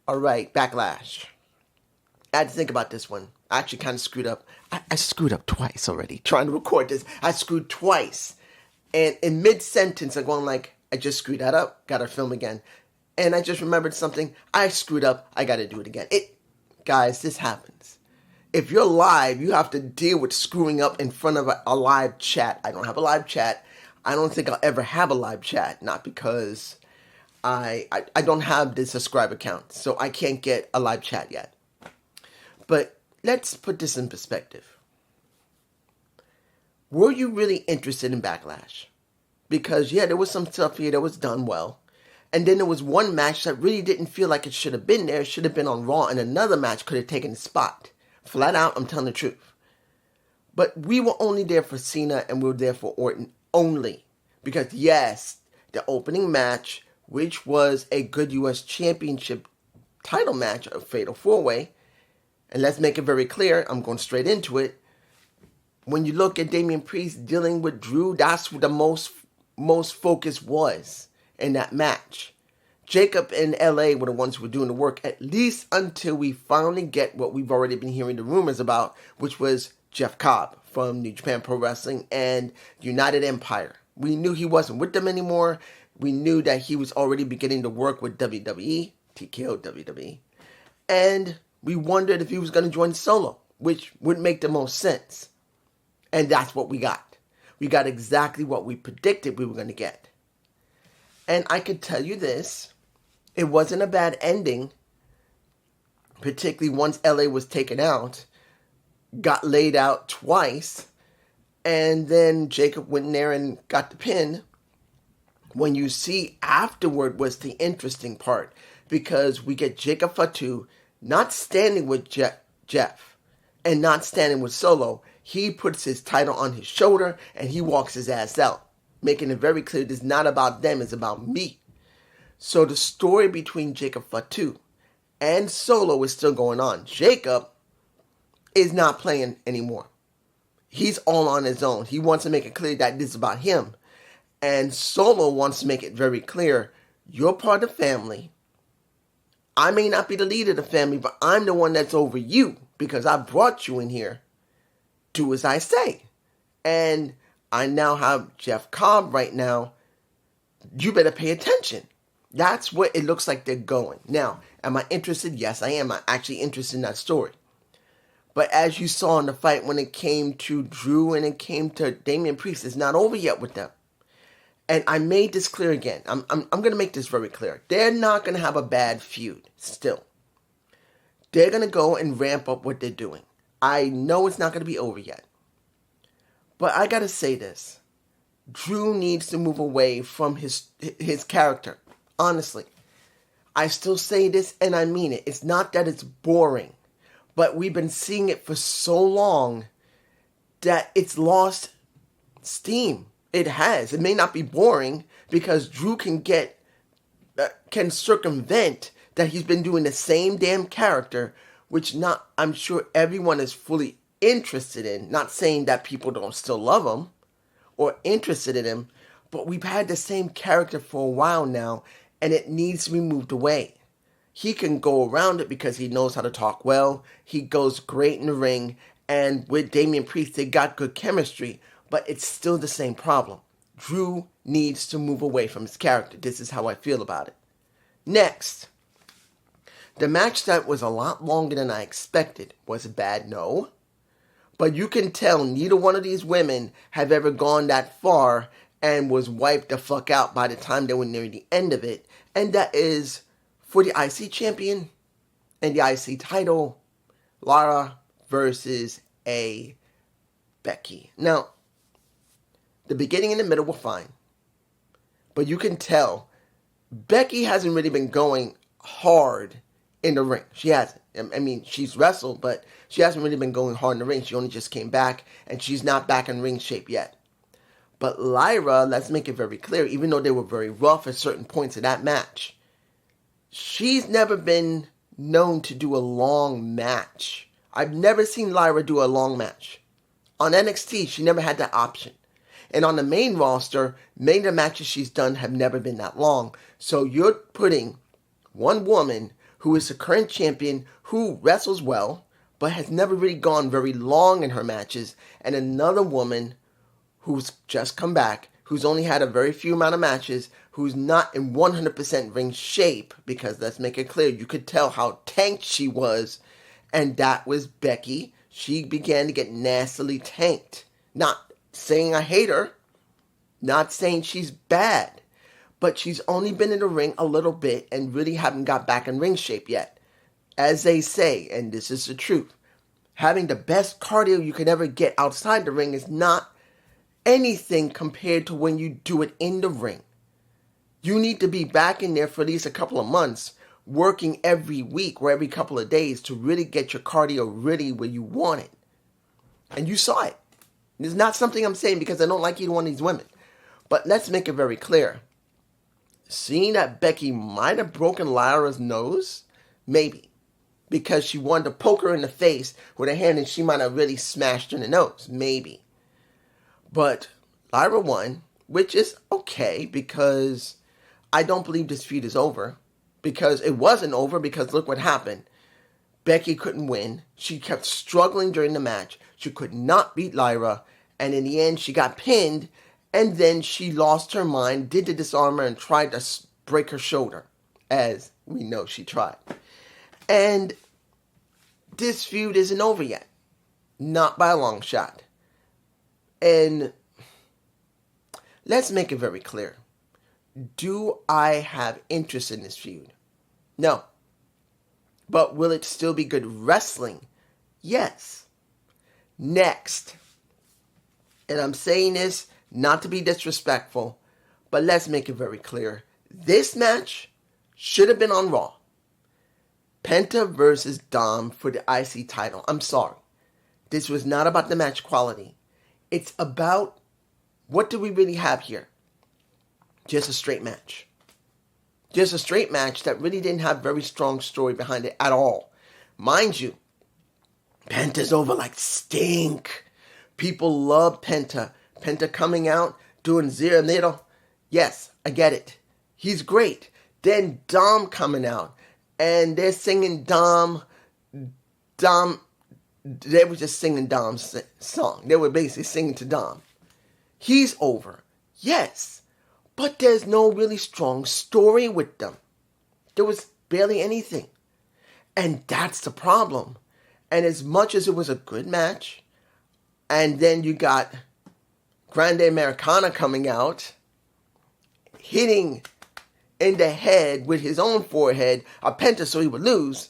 All right, Backlash. I had to think about this one. I actually kind of screwed up. I screwed up twice already trying to record this. I screwed twice. And in mid-sentence, I'm going like, I just screwed that up. Got to film again. And I just remembered something. I screwed up. I got to do it again. Guys, this happens. If you're live, you have to deal with screwing up in front of a live chat. I don't have a live chat. I don't think I'll ever have a live chat. Not because I don't have the subscribe account. So I can't get a live chat yet. But let's put this in perspective. Were you really interested in Backlash? Because, yeah, there was some stuff here that was done well. And then there was one match that really didn't feel like it should have been there. It should have been on Raw, and another match could have taken the spot. Flat out, I'm telling the truth. But we were only there for Cena, and we were there for Orton only. Because, yes, the opening match, which was a good U.S. Championship title match, a Fatal 4-Way, and let's make it very clear, I'm going straight into it. When you look at Damian Priest dealing with Drew, that's what the most focus was in that match. Jacob and LA were the ones who were doing the work, at least until we finally get what we've already been hearing the rumors about, which was Jeff Cobb from New Japan Pro Wrestling and United Empire. We knew he wasn't with them anymore. We knew that he was already beginning to work with WWE, TKO WWE. And we wondered if he was going to join Solo, which would make the most sense. And that's what we got. We got exactly what we predicted we were going to get. And I could tell you this, it wasn't a bad ending, particularly once LA was taken out, got laid out twice, and then Jacob went in there and got the pin. When you see afterward was the interesting part, because we get Jacob Fatu not standing with Jeff and not standing with Solo. He puts his title on his shoulder and he walks his ass out, making it very clear this is not about them, it's about me. So the story between Jacob Fatu and Solo is still going on. Jacob is not playing anymore. He's all on his own. He wants to make it clear that this is about him. And Solo wants to make it very clear, you're part of the family. I may not be the leader of the family, but I'm the one that's over you because I brought you in here. Do as I say. And I now have Jeff Cobb right now. You better pay attention. That's where it looks like they're going. Now, am I interested? Yes, I am. I'm actually interested in that story. But as you saw in the fight when it came to Drew and it came to Damian Priest, it's not over yet with them. And I made this clear again. I'm going to make this very clear. They're not going to have a bad feud still. They're going to go and ramp up what they're doing. I know it's not going to be over yet. But I got to say this. Drew needs to move away from his character. Honestly. I still say this and I mean it. It's not that it's boring. But we've been seeing it for so long that it's lost steam. It has. It may not be boring because Drew can circumvent that he's been doing the same damn character, which I'm sure everyone is fully interested in. Not saying that people don't still love him or interested in him, but we've had the same character for a while now, and it needs to be moved away. He can go around it because he knows how to talk well. He goes great in the ring, and with Damian Priest, they got good chemistry. But it's still the same problem. Drew needs to move away from his character. This is how I feel about it. Next, the match that was a lot longer than I expected. Was it bad? No. But you can tell neither one of these women have ever gone that far and was wiped the fuck out by the time they were near the end of it. And that is for the IC champion and the IC title, Lara versus Becky. Now, the beginning and the middle were fine. But you can tell Becky hasn't really been going hard in the ring. She hasn't. I mean, she's wrestled, but she hasn't really been going hard in the ring. She only just came back, and she's not back in ring shape yet. But Lyra, let's make it very clear, even though they were very rough at certain points of that match, she's never been known to do a long match. I've never seen Lyra do a long match. On NXT, she never had that option. And on the main roster, many of the matches she's done have never been that long. So you're putting one woman who is the current champion, who wrestles well, but has never really gone very long in her matches, and another woman who's just come back, who's only had a very few amount of matches, who's not in 100% ring shape, because let's make it clear, you could tell how tanked she was, and that was Becky. She began to get nastily tanked. Not saying I hate her, not saying she's bad, but she's only been in the ring a little bit and really haven't got back in ring shape yet. As they say, and this is the truth, having the best cardio you could ever get outside the ring is not anything compared to when you do it in the ring. You need to be back in there for at least a couple of months, working every week or every couple of days to really get your cardio really where you want it. And you saw it. It's not something I'm saying because I don't like either one of these women. But let's make it very clear. Seeing that Becky might have broken Lyra's nose, maybe, because she wanted to poke her in the face with her hand and she might have really smashed her in the nose, maybe. But Lyra won, which is okay because I don't believe this feud is over. Because it wasn't over, because look what happened. Becky couldn't win. She kept struggling during the match. She could not beat Lyra. And in the end, she got pinned. And then she lost her mind, did the disarmer, and tried to break her shoulder. As we know she tried. And this feud isn't over yet. Not by a long shot. And let's make it very clear. Do I have interest in this feud? No. But will it still be good wrestling? Yes. Next. And I'm saying this not to be disrespectful, but let's make it very clear. This match should have been on Raw. Penta versus Dom for the IC title. I'm sorry. This was not about the match quality. It's about, what do we really have here? Just a straight match. Just a straight match that really didn't have very strong story behind it at all. Mind you, Penta's over like stink. People love Penta. Penta coming out, doing zero middle. Yes, I get it. He's great. Then Dom coming out. And they're singing Dom. They were just singing Dom's song. They were basically singing to Dom. He's over. Yes. But there's no really strong story with them. There was barely anything. And that's the problem. And as much as it was a good match, and then you got Grande Americana coming out, hitting in the head with his own forehead a Penta so he would lose,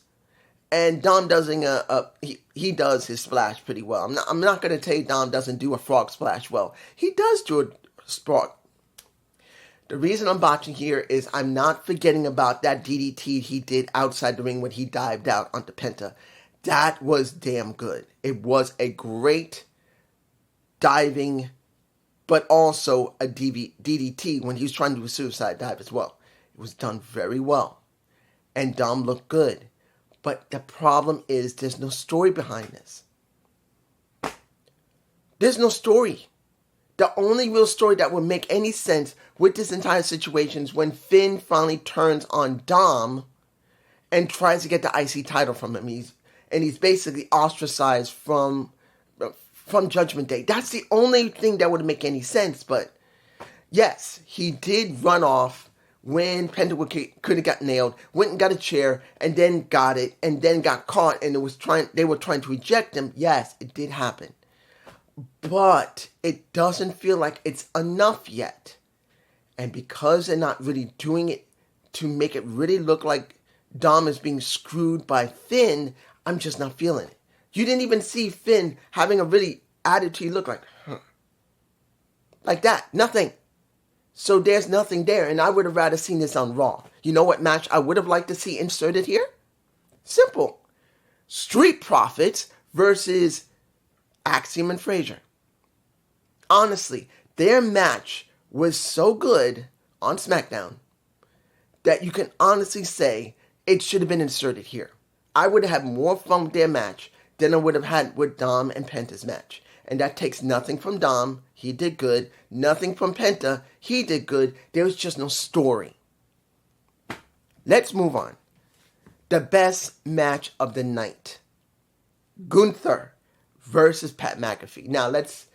and Dom doesn't he does his splash pretty well. I'm not going to tell you Dom doesn't do a frog splash well. He does do a frog. The reason I'm botching here is I'm not forgetting about that DDT he did outside the ring when he dived out onto Penta. That was damn good. It was a great diving, but also a DDT when he was trying to do a suicide dive as well. It was done very well. And Dom looked good. But the problem is there's no story behind this. There's no story. The only real story that would make any sense with this entire situation is when Finn finally turns on Dom and tries to get the IC title from him. He's basically ostracized from Judgment Day. That's the only thing that would make any sense. But yes, he did run off when Penta could have got nailed, went and got a chair, and then got it, and then got caught, and they were trying to eject him. Yes, it did happen. But it doesn't feel like it's enough yet. And because they're not really doing it to make it really look like Dom is being screwed by Finn, I'm just not feeling it. You didn't even see Finn having a really attitude look like, like that. Nothing. So there's nothing there. And I would have rather seen this on Raw. You know what match I would have liked to see inserted here? Simple. Street Profits versus Axiom and Frazier. Honestly, their match was so good on SmackDown that you can honestly say it should have been inserted here. I would have had more fun with their match than I would have had with Dom and Penta's match. And that takes nothing from Dom. He did good. Nothing from Penta. He did good. There was just no story. Let's move on. the best match of the night. Gunther versus Pat McAfee. Now let's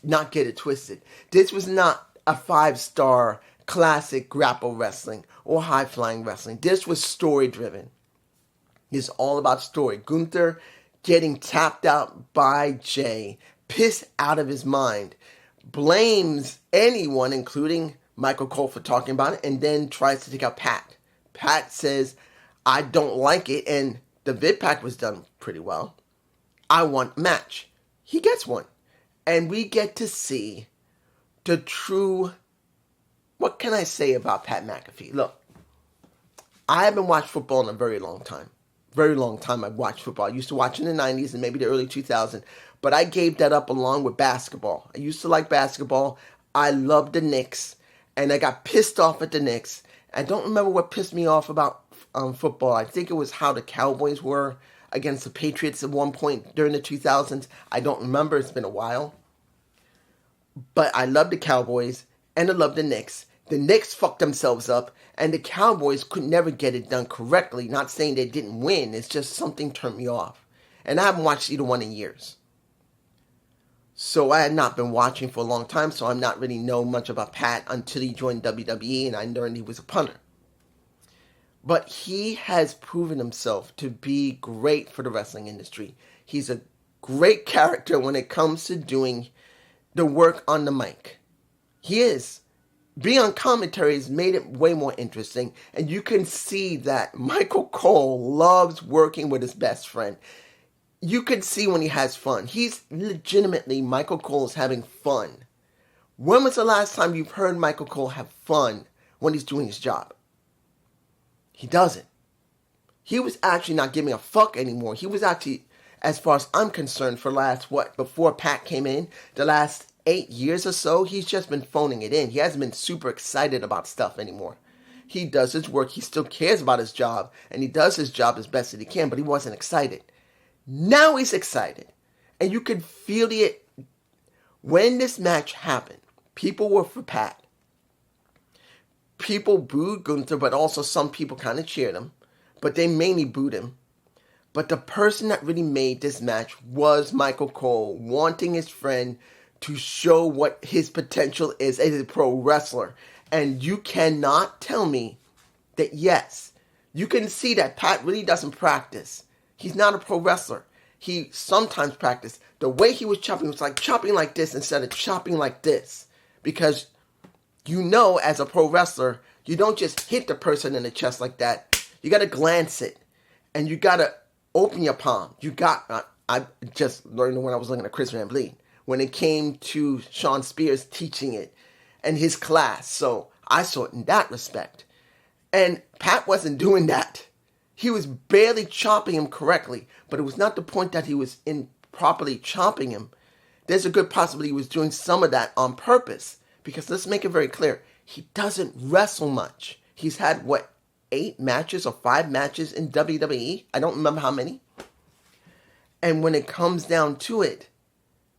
not get it twisted. This was not a 5-star classic grapple wrestling or high flying wrestling. This was story driven. It's all about story. Gunther getting tapped out by Jay, pissed out of his mind, blames anyone, including Michael Cole, for talking about it, and then tries to take out Pat. Pat says, I don't like it, and the vid pack was done pretty well. I want a match. He gets one. And we get to see the true, what can I say about Pat McAfee? Look, I haven't watched football in a very long time. Very long time I've watched football. I used to watch in the 90s and maybe the early 2000s, but I gave that up along with basketball. I used to like basketball. I loved the Knicks, and I got pissed off at the Knicks. I don't remember what pissed me off about football. I think it was how the Cowboys were against the Patriots at one point during the 2000s. I don't remember. It's been a while. But I love the Cowboys, and I love the Knicks. The Knicks fucked themselves up, and the Cowboys could never get it done correctly. Not saying they didn't win. It's just something turned me off. And I haven't watched either one in years. So I had not been watching for a long time, so I'm not really know much about Pat until he joined WWE, and I learned he was a punter. But he has proven himself to be great for the wrestling industry. He's a great character when it comes to doing the work on the mic. He is. Being on commentary has made it way more interesting, and you can see that Michael Cole loves working with his best friend. You can see when he has fun. He's legitimately, Michael Cole is having fun. When was the last time you've heard Michael Cole have fun when he's doing his job? He doesn't. He was actually not giving a fuck anymore. He was actually, as far as I'm concerned, for the last, before Pat came in, the last 8 years or so, he's just been phoning it in. He hasn't been super excited about stuff anymore. He does his work. He still cares about his job, and he does his job as best as he can, but he wasn't excited. Now he's excited. And you could feel it when this match happened. People were for Pat. People booed Gunther, but also some people kind of cheered him. But they mainly booed him. But the person that really made this match was Michael Cole, wanting his friend to show what his potential is as a pro wrestler. And you cannot tell me that, yes, you can see that Pat really doesn't practice. He's not a pro wrestler. He sometimes practiced. The way he was chopping was like chopping like this instead of chopping like this. Because you know, as a pro wrestler, you don't just hit the person in the chest like that. You got to glance it. And you got to open your palm. I just learned when I was looking at Chris Van Vliet, when it came to Sean Spears teaching it and his class. So I saw it in that respect. And Pat wasn't doing that. He was barely chopping him correctly, but it was not the point that he was improperly chopping him. There's a good possibility he was doing some of that on purpose, because let's make it very clear, he doesn't wrestle much. He's had, 8 matches or 5 matches in WWE? I don't remember how many. And when it comes down to it,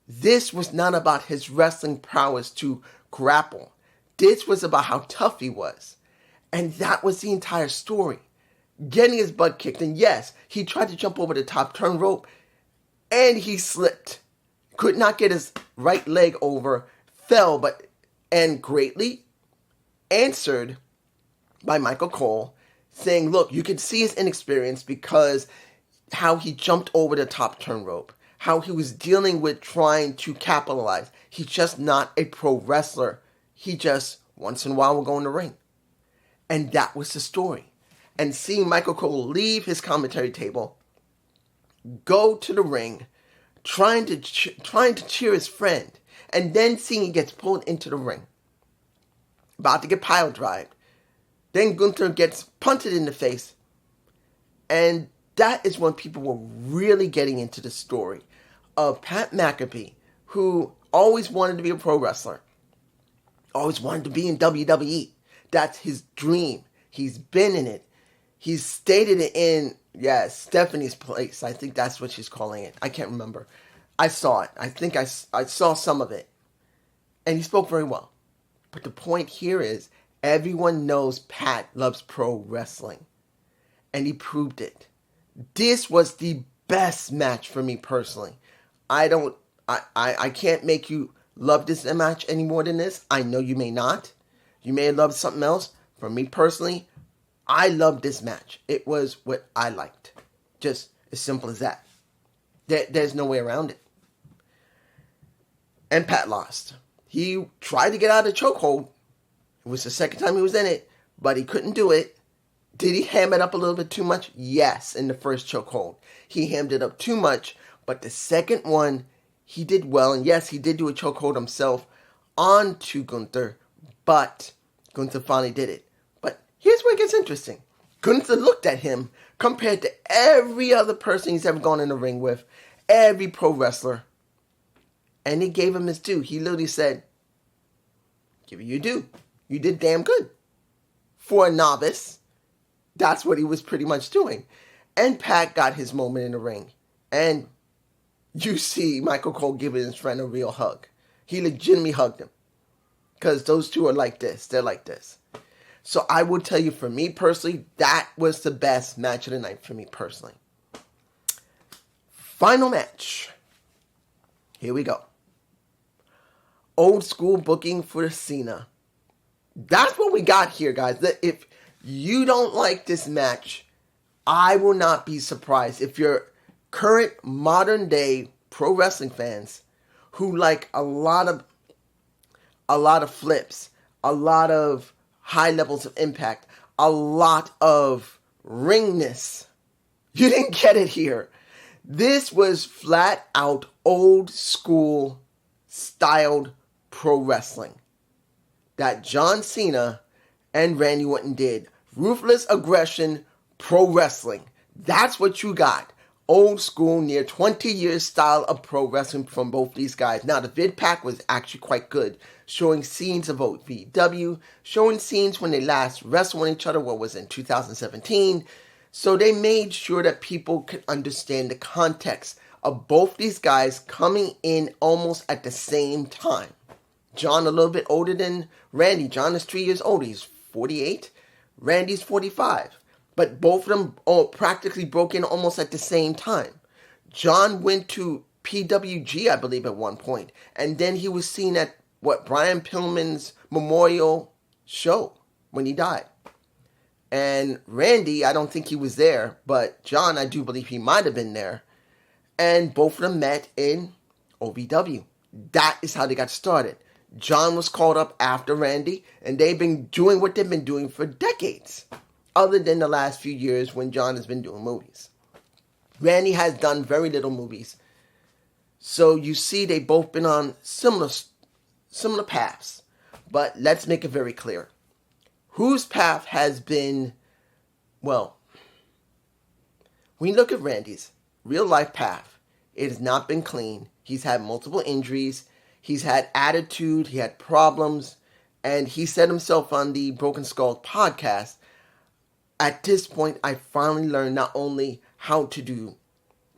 this was not about his wrestling prowess to grapple. This was about how tough he was. And that was the entire story. Getting his butt kicked. And yes, he tried to jump over the top turn rope, and he slipped. Could not get his right leg over, fell, and greatly answered by Michael Cole, saying, look, you could see his inexperience because how he jumped over the top turn rope, how he was dealing with trying to capitalize. He's just not a pro wrestler. He just, once in a while, will go in the ring. And that was the story. And seeing Michael Cole leave his commentary table, go to the ring, trying to cheer his friend, and then seeing he gets pulled into the ring, about to get pile drived. Then Gunther gets punted in the face. And that is when people were really getting into the story of Pat McAfee, who always wanted to be a pro wrestler, always wanted to be in WWE. That's his dream. He's been in it. He's stated it in, Stephanie's Place. I think that's what she's calling it. I can't remember. I saw it. I think I saw some of it. And he spoke very well. But the point here is, everyone knows Pat loves pro wrestling. and he proved it. This was the best match for me personally. I can't make you love this match any more than this. I know you may not. You may have loved something else. For me personally, I loved this match. It was what I liked. Just as simple as that. There's no way around it. And Pat lost. He tried to get out of the chokehold. It was the second time he was in it, but he couldn't do it. Did he ham it up a little bit too much? Yes, in the first chokehold. He hammed it up too much, but the second one, he did well. And yes, he did do a chokehold himself onto Gunther, but Gunther finally did it. But here's where it gets interesting. Gunther looked at him compared to every other person he's ever gone in the ring with, every pro wrestler, and he gave him his due. He literally said, give you your due. You did damn good. For a novice, that's what he was pretty much doing. And Pat got his moment in the ring. And you see Michael Cole giving his friend a real hug. He legitimately hugged him. Because those two are like this. They're like this. So I will tell you, for me personally, that was the best match of the night for me personally. Final match. Here we go. Old school booking for Cena. That's what we got here, guys. If you don't like this match, I will not be surprised if you're current modern day pro wrestling fans who like a lot of flips, a lot of high levels of impact, a lot of ringness. You didn't get it here. This was flat out old school styled pro wrestling that John Cena and Randy Orton did. Ruthless aggression pro wrestling. That's what you got. Old school, near 20 years style of pro wrestling from both these guys. Now, the vid pack was actually quite good, showing scenes of OVW, showing scenes when they last wrestled each other, what was in 2017. So they made sure that people could understand the context of both these guys coming in almost at the same time. John a little bit older than Randy. John is 3 years older. He's 48. Randy's 45. But both of them all practically broke in almost at the same time. John went to PWG, I believe, at one point. And then he was seen at, Brian Pillman's memorial show when he died. And Randy, I don't think he was there. But John, I do believe he might have been there. And both of them met in OVW. That is how they got started. John was called up after Randy, and they've been doing what they've been doing for decades, other than the last few years when John has been doing movies. Randy has done very little movies. So you see they've both been on similar paths. But let's make it very clear. Whose path has been, when you look at Randy's real life path, it has not been clean. He's had multiple injuries. He's had attitude, he had problems, and he said himself on the Broken Skull podcast, at this point, I finally learned not only how to do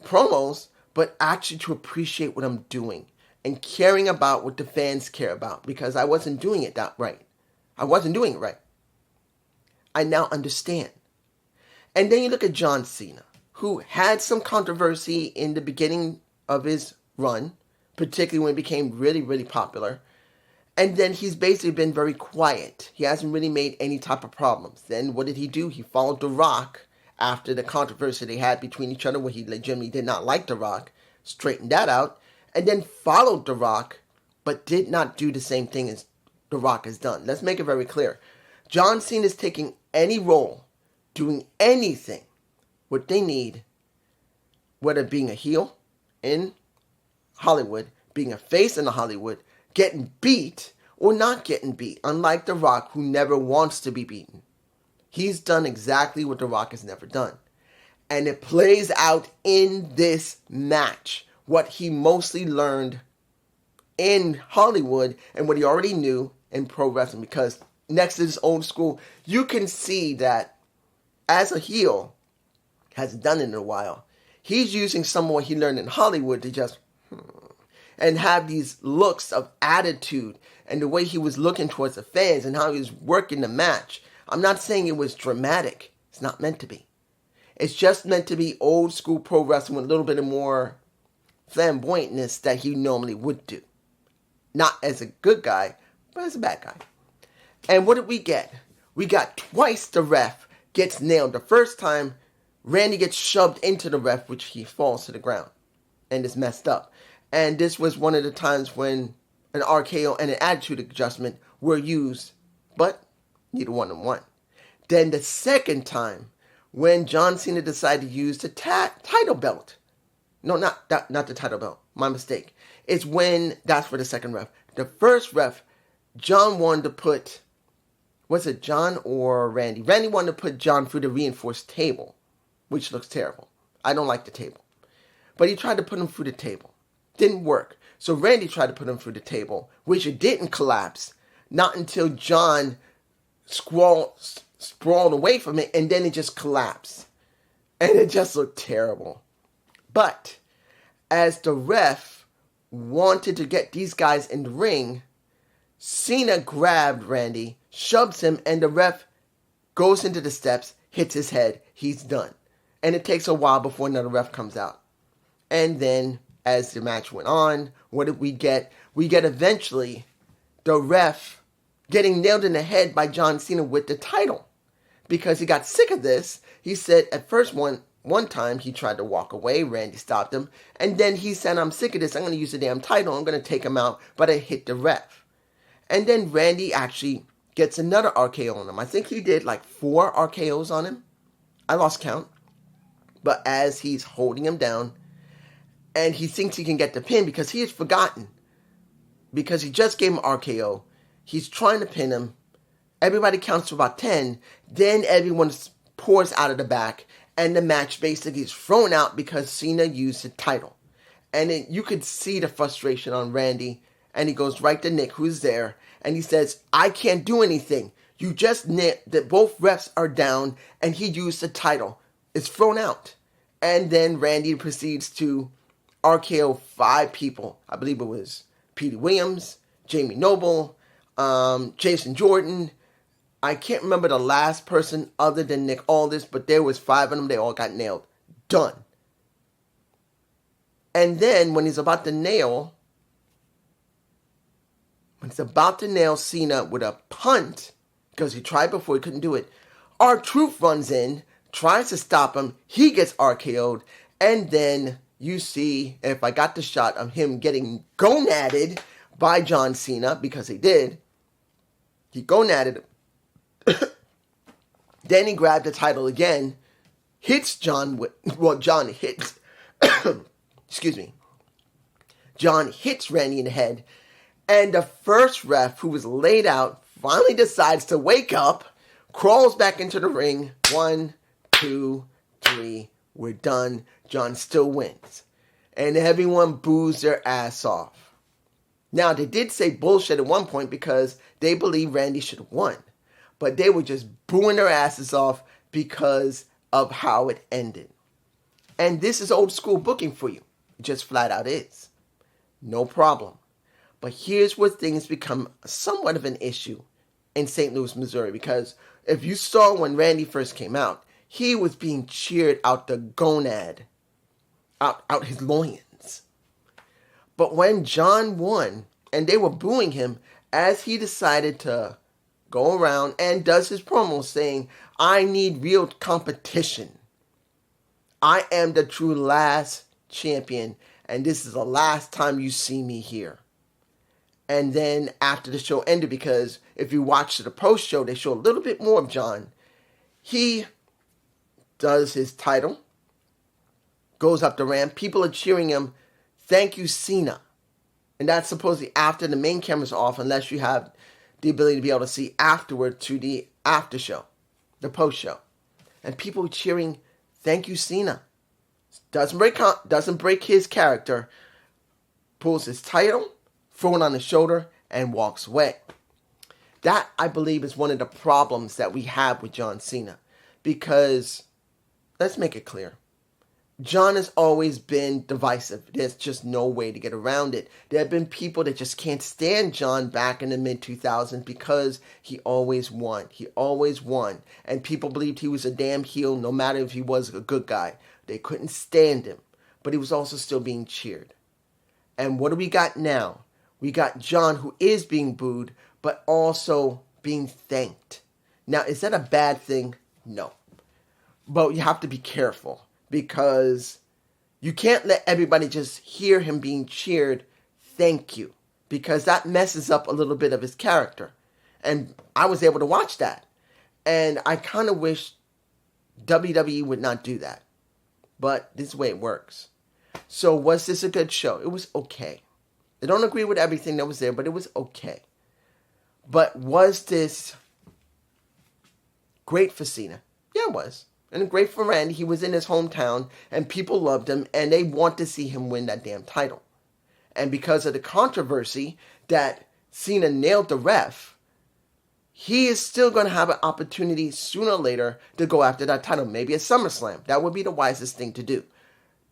promos, but actually to appreciate what I'm doing and caring about what the fans care about, because I wasn't doing it that right. I wasn't doing it right. I now understand. And then you look at John Cena, who had some controversy in the beginning of his run, particularly when it became really, really popular. And then he's basically been very quiet. He hasn't really made any type of problems. Then what did he do? He followed The Rock after the controversy they had between each other where he legitimately did not like The Rock, straightened that out, and then followed The Rock, but did not do the same thing as The Rock has done. Let's make it very clear. John Cena is taking any role, doing anything, what they need, whether being a heel in Hollywood, being a face in Hollywood, getting beat or not getting beat, unlike The Rock, who never wants to be beaten. He's done exactly what The Rock has never done. And it plays out in this match, what he mostly learned in Hollywood and what he already knew in pro wrestling. Because next to this old school, you can see that as a heel, hasn't done it in a while, he's using some of what he learned in Hollywood to just and have these looks of attitude and the way he was looking towards the fans and how he was working the match. I'm not saying it was dramatic. It's not meant to be. It's just meant to be old school pro wrestling with a little bit of more flamboyantness that he normally would do. Not as a good guy, but as a bad guy. And what did we get? We got twice the ref gets nailed. The first time, Randy gets shoved into the ref, which he falls to the ground and is messed up. And this was one of the times when an RKO and an attitude adjustment were used, but neither one of them won. Then the second time, when John Cena decided to use the title belt. No, not the title belt. My mistake. It's when, that's for the second ref. The first ref, John wanted to put, was it John or Randy? Randy wanted to put John through the reinforced table, which looks terrible. I don't like the table. But he tried to put him through the table. Didn't work. So Randy tried to put him through the table, which it didn't collapse. Not until John sprawled away from it, and then it just collapsed. And it just looked terrible. But as the ref wanted to get these guys in the ring, Cena grabbed Randy, shoves him, and the ref goes into the steps, hits his head. He's done. And it takes a while before another ref comes out. And then, as the match went on, what did we get? We get eventually the ref getting nailed in the head by John Cena with the title. Because he got sick of this. He said at first one time he tried to walk away. Randy stopped him. And then he said, I'm sick of this. I'm going to use the damn title. I'm going to take him out. But I hit the ref. And then Randy actually gets another RKO on him. I think he did like 4 RKOs on him. I lost count. But as he's holding him down, and he thinks he can get the pin because he has forgotten. Because he just gave him RKO. He's trying to pin him. Everybody counts to about 10. Then everyone pours out of the back. And the match basically is thrown out because Cena used the title. And you could see the frustration on Randy. And he goes right to Nick, who's there. And he says, I can't do anything. You just nicked that both refs are down. And he used the title. It's thrown out. And then Randy proceeds to RKO 5 people. I believe it was Petey Williams, Jamie Noble, Jason Jordan. I can't remember the last person other than Nick Aldis, but there was 5 of them. They all got nailed. Done. And then when he's about to nail Cena with a punt, because he tried before, he couldn't do it, R-Truth runs in, tries to stop him. He gets RKO'd. And then you see, if I got the shot of him getting gonaded by John Cena, because he did, he gonaded him. Then he grabbed the title again, hits John hits, excuse me, John hits Randy in the head, and the first ref, who was laid out, finally decides to wake up, crawls back into the ring. 1, 2, 3, we're done. John still wins. And everyone boos their ass off. Now, they did say bullshit at one point because they believe Randy should have won. But they were just booing their asses off because of how it ended. And this is old school booking for you. It just flat out is. No problem. But here's where things become somewhat of an issue in St. Louis, Missouri. Because if you saw when Randy first came out, he was being cheered out the gonad. Out his loins. But when John won, and they were booing him, as he decided to go around and does his promo saying, I need real competition. I am the true last champion, and this is the last time you see me here. And then after the show ended, because if you watch the post-show, they show a little bit more of John. He does his title, goes up the ramp. People are cheering him, thank you, Cena. And that's supposedly after the main camera's off, unless you have the ability to be able to see afterward to the after show, the post show. And people cheering, thank you, Cena. Doesn't break his character, pulls his title, throws it on his shoulder, and walks away. That, I believe, is one of the problems that we have with John Cena. Because, let's make it clear, John has always been divisive. There's just no way to get around it. There have been people that just can't stand John back in the mid-2000s because he always won. He always won. And people believed he was a damn heel no matter if he was a good guy. They couldn't stand him. But he was also still being cheered. And what do we got now? We got John, who is being booed, but also being thanked. Now, is that a bad thing? No. But you have to be careful, because you can't let everybody just hear him being cheered, thank you, because that messes up a little bit of his character. And I was able to watch that. And I kind of wish WWE would not do that. But this is the way it works. So was this a good show? It was okay. I don't agree with everything that was there, but it was okay. But was this great for Cena? Yeah, it was. And great for Randy. He was in his hometown, and people loved him, and they want to see him win that damn title. And because of the controversy that Cena nailed the ref, he is still going to have an opportunity sooner or later to go after that title. Maybe at SummerSlam. That would be the wisest thing to do.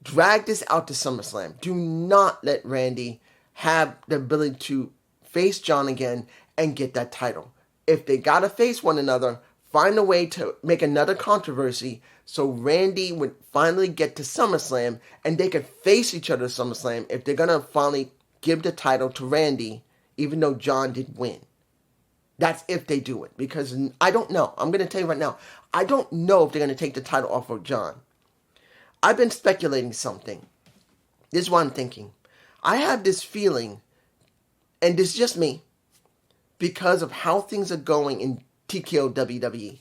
Drag this out to SummerSlam. Do not let Randy have the ability to face John again and get that title. If they got to face one another, find a way to make another controversy so Randy would finally get to SummerSlam and they could face each other at SummerSlam if they're going to finally give the title to Randy, even though John did win. That's if they do it, because I don't know. I'm going to tell you right now, I don't know if they're going to take the title off of John. I've been speculating something. This is what I'm thinking. I have this feeling, and this is just me, because of how things are going in TKO WWE.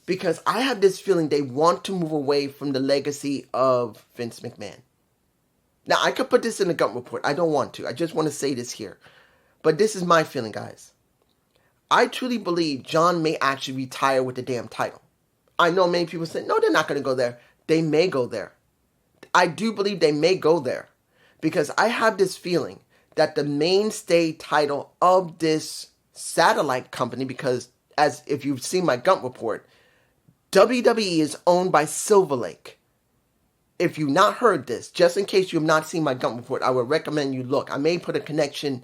Because I have this feeling they want to move away from the legacy of Vince McMahon. Now, I could put this in the gut report. I don't want to. I just want to say this here. But this is my feeling, guys. I truly believe John may actually retire with the damn title. I know many people say, no, they're not going to go there. They may go there. I do believe they may go there. Because I have this feeling that the mainstay title of this satellite company, because as if you've seen my gut report, WWE is owned by Silver Lake. If you've not heard this, just in case you have not seen my gut report, I would recommend you look. I may put a connection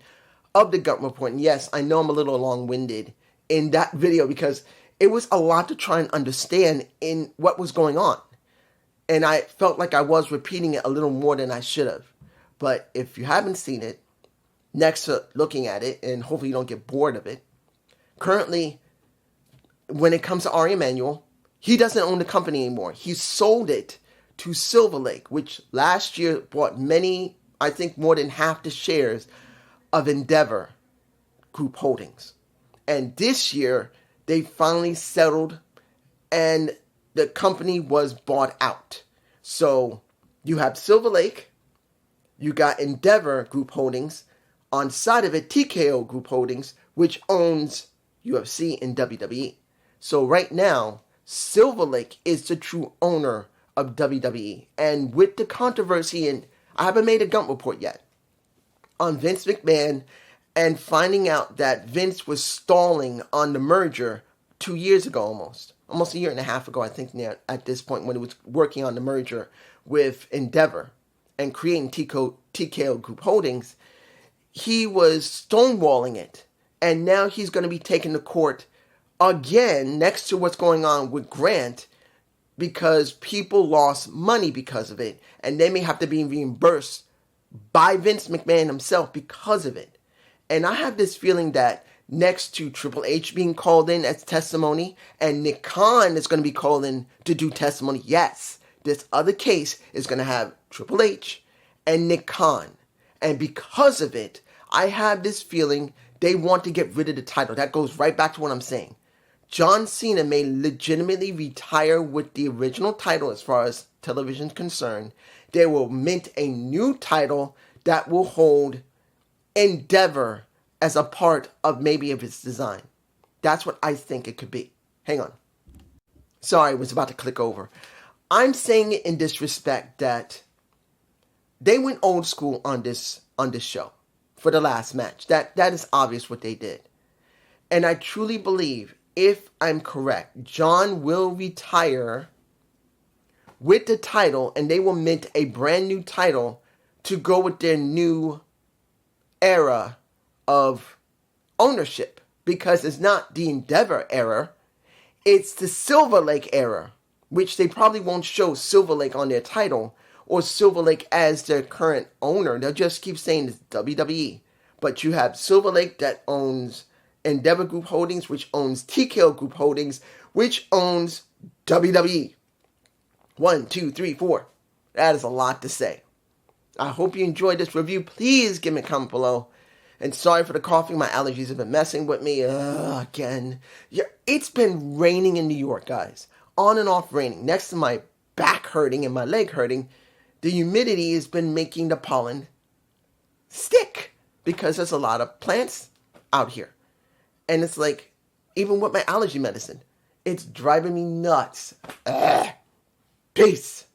of the gut report. And yes, I know I'm a little long-winded in that video because it was a lot to try and understand in what was going on. And I felt like I was repeating it a little more than I should have. But if you haven't seen it, next to looking at it, and hopefully you don't get bored of it, currently, when it comes to Ari Emanuel, he doesn't own the company anymore. He sold it to Silver Lake, which last year bought many, I think more than half the shares of Endeavor Group Holdings. And this year, they finally settled, and the company was bought out. So you have Silver Lake, you got Endeavor Group Holdings, on side of it, TKO Group Holdings, which owns UFC and WWE. So right now, Silver Lake is the true owner of WWE. And with the controversy, and I haven't made a gut report yet, on Vince McMahon and finding out that Vince was stalling on the merger 2 years ago almost a year and a half ago, I think, now at this point, when he was working on the merger with Endeavor and creating TKO Group Holdings, he was stonewalling it. And now he's going to be taken to court again next to what's going on with Grant, because people lost money because of it. And they may have to be reimbursed by Vince McMahon himself because of it. And I have this feeling that next to Triple H being called in as testimony, and Nick Khan is going to be called in to do testimony, yes, this other case is going to have Triple H and Nick Khan. And because of it, I have this feeling they want to get rid of the title. That goes right back to what I'm saying. John Cena may legitimately retire with the original title as far as television is concerned. They will mint a new title that will hold Endeavor as a part of maybe of its design. That's what I think it could be. Hang on. Sorry, I was about to click over. I'm saying it in this respect that they went old school on this show for the last match. That is obvious what they did. And I truly believe, if I'm correct, John will retire with the title, and they will mint a brand new title to go with their new era of ownership, because it's not the Endeavor era, it's the Silver Lake era, which they probably won't show Silver Lake on their title or Silver Lake as their current owner. They'll just keep saying it's WWE. But you have Silver Lake that owns Endeavor Group Holdings, which owns TKO Group Holdings, which owns WWE. 1, 2, 3, 4. That is a lot to say. I hope you enjoyed this review. Please give me a comment below. And sorry for the coughing. My allergies have been messing with me again. Yeah, it's been raining in New York, guys. On and off raining. Next to my back hurting and my leg hurting, the humidity has been making the pollen stick, because there's a lot of plants out here. And it's like, even with my allergy medicine, it's driving me nuts. Peace.